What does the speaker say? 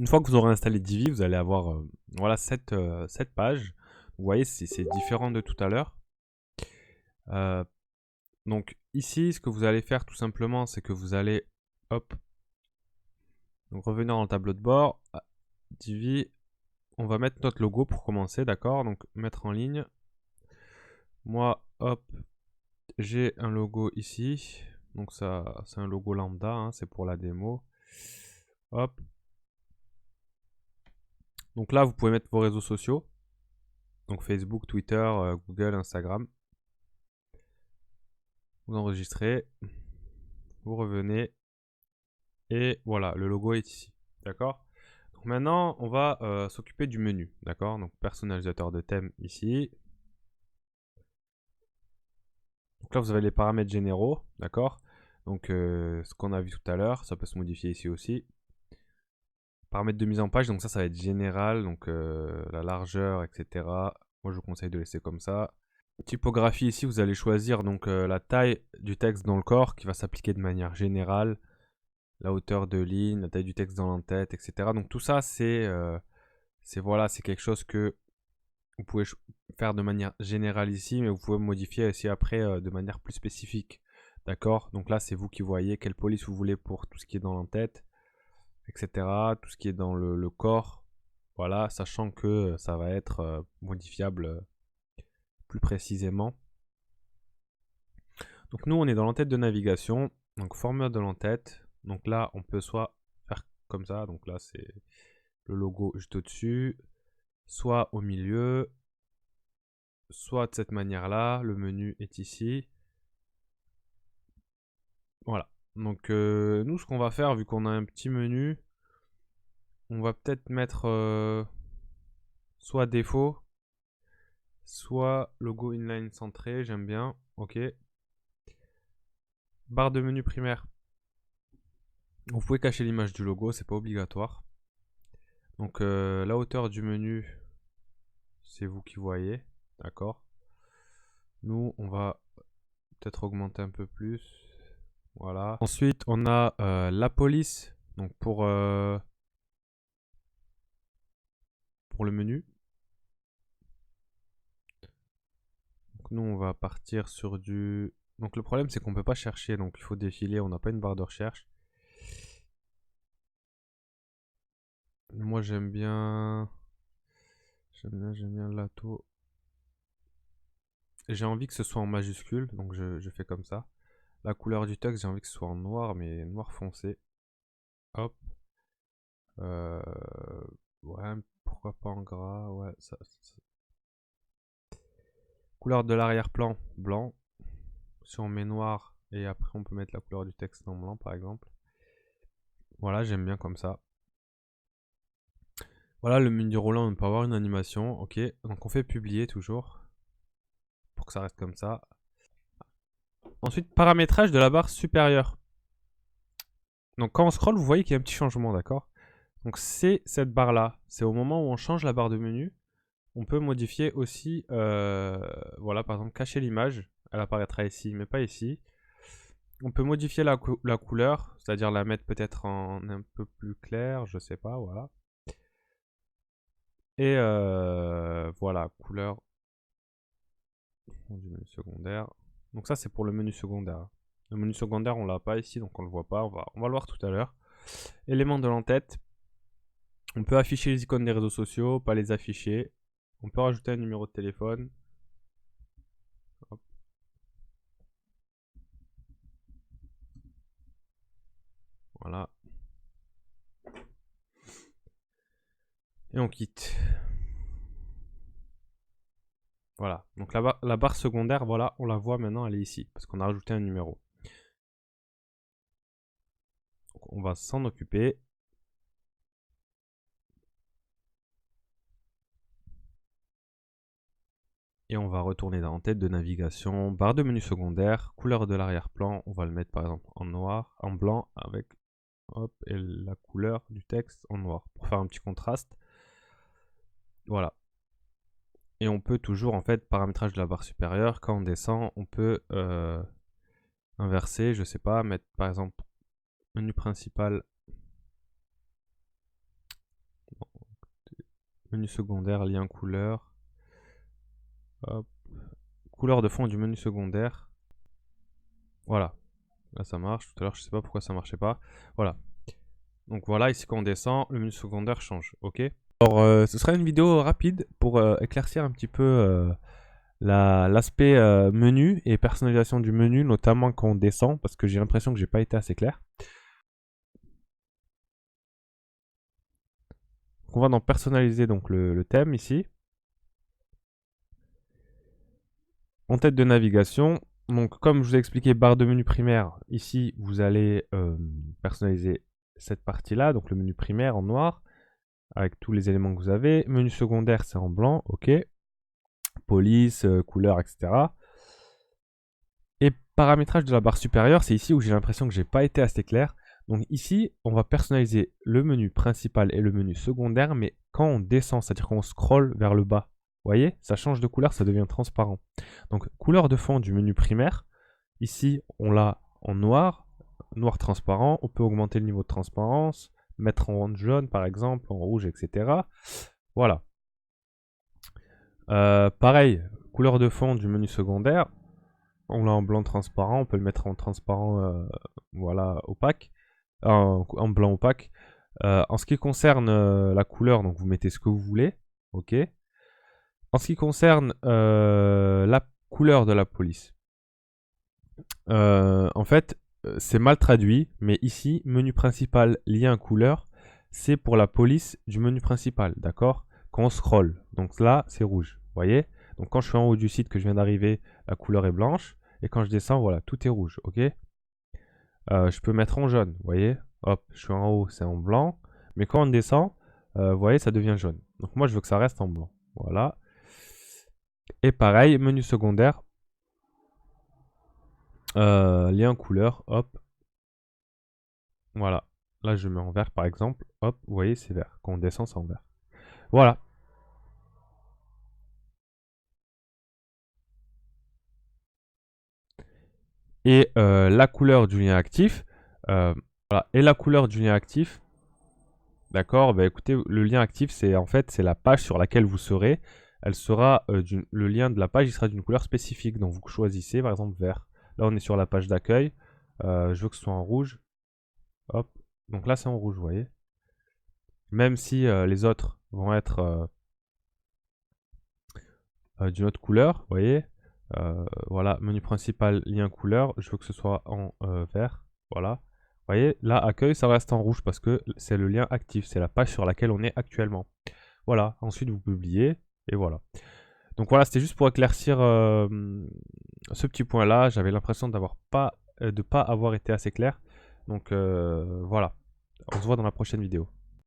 Une fois que vous aurez installé Divi, vous allez avoir voilà, cette page. Vous voyez, c'est différent de tout à l'heure. Donc ici, ce que vous allez faire tout simplement, c'est que vous allez, hop, donc revenir dans le tableau de bord, Divi, on va mettre notre logo pour commencer, d'accord? Donc mettre en ligne. Moi, hop, j'ai un logo ici. Donc ça, c'est un logo lambda, hein, c'est pour la démo. Hop. Donc là, vous pouvez mettre vos réseaux sociaux. Donc Facebook, Twitter, Google, Instagram. Vous enregistrez. Vous revenez. Et voilà, le logo est ici. D'accord? Donc maintenant, on va s'occuper du menu. D'accord? Donc personnalisateur de thème ici. Donc là, vous avez les paramètres généraux. D'accord? Donc ce qu'on a vu tout à l'heure, ça peut se modifier ici aussi. Paramètres de mise en page, donc ça va être général, donc la largeur, etc. Moi, je vous conseille de laisser comme ça. Typographie, ici, vous allez choisir donc la taille du texte dans le corps qui va s'appliquer de manière générale, la hauteur de ligne, la taille du texte dans l'entête, etc. Donc tout ça, voilà, c'est quelque chose que vous pouvez faire de manière générale ici, mais vous pouvez modifier aussi après de manière plus spécifique. D'accord? Donc là, c'est vous qui voyez quelle police vous voulez pour tout ce qui est dans l'entête, etc. Tout ce qui est dans le corps. Voilà, sachant que ça va être modifiable plus précisément. Donc nous, on est dans l'entête de navigation. Donc format de l'entête. Donc là, on peut soit faire comme ça. Donc là, c'est le logo juste au-dessus. Soit au milieu. Soit de cette manière-là. Le menu est ici. Voilà. Donc nous, ce qu'on va faire, vu qu'on a un petit menu, on va peut-être mettre soit défaut, soit logo inline centré. J'aime bien. Ok. Barre de menu primaire. Vous pouvez cacher l'image du logo, c'est pas obligatoire. Donc la hauteur du menu, c'est vous qui voyez, d'accord? Nous, on va peut-être augmenter un peu plus. Voilà. Ensuite, on a la police, donc pour le menu. Donc nous, on va partir sur du... Donc le problème, c'est qu'on peut pas chercher, donc il faut défiler, on n'a pas une barre de recherche. Moi, j'aime bien... J'aime bien l'auto. J'ai envie que ce soit en majuscule, donc je fais comme ça. La couleur du texte, j'ai envie que ce soit en noir, mais noir foncé. Hop. Euh, ouais, pourquoi pas en gras, ouais. Couleur de l'arrière-plan, blanc. Si on met noir, et après on peut mettre la couleur du texte en blanc, par exemple. Voilà, j'aime bien comme ça. Voilà, le menu roulant, on peut avoir une animation, ok. Donc on fait publier toujours, pour que ça reste comme ça. Ensuite, paramétrage de la barre supérieure. Donc quand on scrolle, vous voyez qu'il y a un petit changement, d'accord? Donc c'est cette barre-là. C'est au moment où on change la barre de menu. On peut modifier aussi, voilà, par exemple, cacher l'image. Elle apparaîtra ici, mais pas ici. On peut modifier la couleur, c'est-à-dire la mettre peut-être en un peu plus clair, je sais pas, voilà. Et voilà, couleur du menu secondaire. Donc ça, c'est pour le menu secondaire. Le menu secondaire, on l'a pas ici, donc on le voit pas. On va le voir tout à l'heure. Éléments de l'entête. On peut afficher les icônes des réseaux sociaux, pas les afficher. On peut rajouter un numéro de téléphone. Hop. Voilà. Et on quitte. Voilà. Donc la barre secondaire, voilà, on la voit maintenant, elle est ici. Parce qu'on a rajouté un numéro. Donc on va s'en occuper. Et on va retourner dans tête de navigation, barre de menu secondaire, couleur de l'arrière-plan, on va le mettre par exemple en noir, en blanc avec hop, et la couleur du texte en noir pour faire un petit contraste. Voilà. Et on peut toujours en fait paramétrage de la barre supérieure, quand on descend, on peut inverser, je sais pas, mettre par exemple menu principal Menu secondaire, lien couleur. Hop. Couleur de fond du menu secondaire. Voilà. Là, ça marche. Tout à l'heure, je sais pas pourquoi ça marchait pas. Voilà. Donc voilà, ici quand on descend, le menu secondaire change. Ok. Alors, ce sera une vidéo rapide pour éclaircir un petit peu l'aspect menu et personnalisation du menu, notamment quand on descend, parce que j'ai l'impression que j'ai pas été assez clair. Donc, on va dans personnaliser donc le thème ici. En tête de navigation, donc comme je vous ai expliqué, barre de menu primaire, ici vous allez personnaliser cette partie-là, donc le menu primaire en noir, avec tous les éléments que vous avez. Menu secondaire, c'est en blanc, ok. Police, couleur, etc. Et paramétrage de la barre supérieure, c'est ici où j'ai l'impression que j'ai pas été assez clair. Donc ici, on va personnaliser le menu principal et le menu secondaire, mais quand on descend, c'est-à-dire qu'on scrolle vers le bas. Vous voyez, ça change de couleur, ça devient transparent. Donc couleur de fond du menu primaire, ici on l'a en noir, noir transparent. On peut augmenter le niveau de transparence, mettre en jaune par exemple, en rouge, etc. Voilà. Pareil, couleur de fond du menu secondaire, on l'a en blanc transparent, on peut le mettre en transparent voilà, opaque, en blanc opaque. En ce qui concerne la couleur, donc vous mettez ce que vous voulez, ok. En ce qui concerne la couleur de la police, en fait, c'est mal traduit, mais ici, menu principal, lien couleur, c'est pour la police du menu principal, d'accord? Quand on scrolle, donc là, c'est rouge, vous voyez? Donc quand je suis en haut du site que je viens d'arriver, la couleur est blanche, et quand je descends, voilà, tout est rouge, ok? Je peux mettre en jaune, vous voyez? Hop, je suis en haut, c'est en blanc, mais quand on descend, vous voyez, ça devient jaune. Donc moi, je veux que ça reste en blanc, voilà. Et pareil, menu secondaire, lien couleur, hop. Voilà. Là, je mets en vert, par exemple. Hop, vous voyez, c'est vert. Quand on descend, c'est en vert. Voilà. Et la couleur du lien actif. Voilà. Et la couleur du lien actif. D'accord. Bah écoutez, le lien actif, c'est en fait, c'est la page sur laquelle vous serez. Elle sera le lien de la page, il sera d'une couleur spécifique. Donc vous choisissez, par exemple, vert. Là, on est sur la page d'accueil. Je veux que ce soit en rouge. Hop. Donc là, c'est en rouge, vous voyez. Même si les autres vont être d'une autre couleur, vous voyez. Voilà, menu principal, lien couleur, je veux que ce soit en vert, voilà. Vous voyez, là, accueil, ça reste en rouge parce que c'est le lien actif, c'est la page sur laquelle on est actuellement. Voilà, ensuite vous publiez, et voilà. Donc voilà, c'était juste pour éclaircir ce petit point-là. J'avais l'impression de pas avoir été assez clair. Donc voilà, on se voit dans la prochaine vidéo.